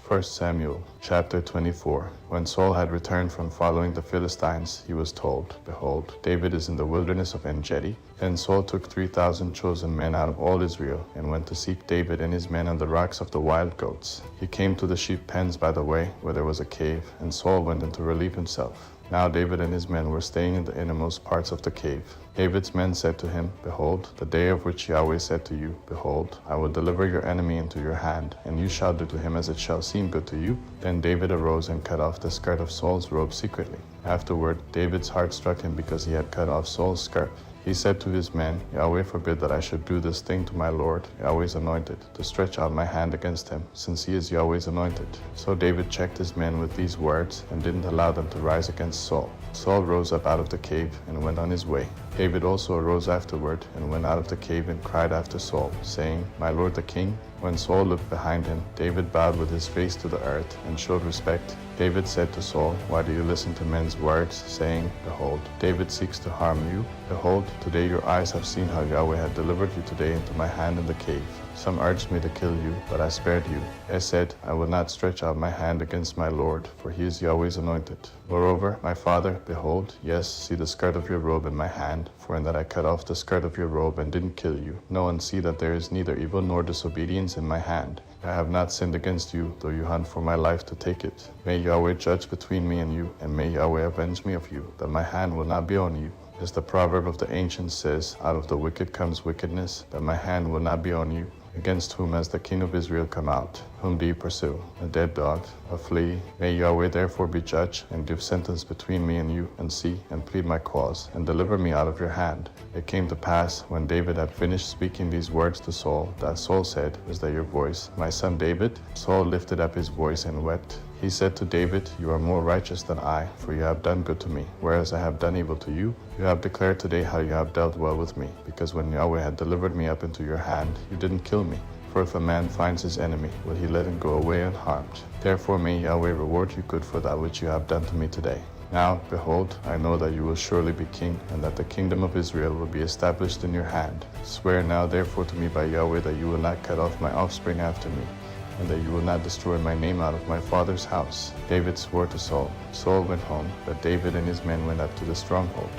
1 Samuel chapter 24. When Saul had returned from following the Philistines, he was told, Behold, David is in the wilderness of En-gedi. Then Saul took 3,000 chosen men out of all Israel, and went to seek David and his men on the rocks of the wild goats. He came to the sheep pens by the way, where there was a cave, and Saul went in to relieve himself. Now David and his men were staying in the innermost parts of the cave. David's men said to him, Behold, the day of which Yahweh said to you, Behold, I will deliver your enemy into your hand, and you shall do to him as it shall seem good to you. Then David arose and cut off the skirt of Saul's robe secretly. Afterward, David's heart struck him because he had cut off Saul's skirt. He said to his men, Yahweh forbid that I should do this thing to my Lord, Yahweh's anointed, to stretch out my hand against him, since he is Yahweh's anointed. So David checked his men with these words, and didn't allow them to rise against Saul. Saul rose up out of the cave and went on his way. David also arose afterward and went out of the cave and cried after Saul, saying, My lord the king. When Saul looked behind him, David bowed with his face to the earth and showed respect. David said to Saul, Why do you listen to men's words, saying, Behold, David seeks to harm you? Behold, today your eyes have seen how Yahweh had delivered you today into my hand in the cave. Some urged me to kill you, but I spared you. I said, I will not stretch out my hand against my Lord, for he is Yahweh's anointed. Moreover, my father, behold, yes, see the skirt of your robe in my hand, for in that I cut off the skirt of your robe and didn't kill you. Know and see that there is neither evil nor disobedience in my hand. I have not sinned against you, though you hunt for my life to take it. May Yahweh judge between me and you, and may Yahweh avenge me of you, that my hand will not be on you. As the proverb of the ancients says, Out of the wicked comes wickedness, that my hand will not be on you. Against whom has the king of Israel come out? Whom do you pursue? A dead dog, a flea? May Yahweh therefore be judge, and give sentence between me and you, and see, and plead my cause, and deliver me out of your hand. It came to pass, when David had finished speaking these words to Saul, that Saul said, Is that your voice, my son David? Saul lifted up his voice and wept. He said to David, You are more righteous than I, for you have done good to me, whereas I have done evil to you. You have declared today how you have dealt well with me, because when Yahweh had delivered me up into your hand, you didn't kill me. For if a man finds his enemy, will he let him go away unharmed? Therefore may Yahweh reward you good for that which you have done to me today. Now, behold, I know that you will surely be king, and that the kingdom of Israel will be established in your hand. Swear now therefore to me by Yahweh that you will not cut off my offspring after me, and that you will not destroy my name out of my father's house. David swore to Saul. Saul went home, but David and his men went up to the stronghold.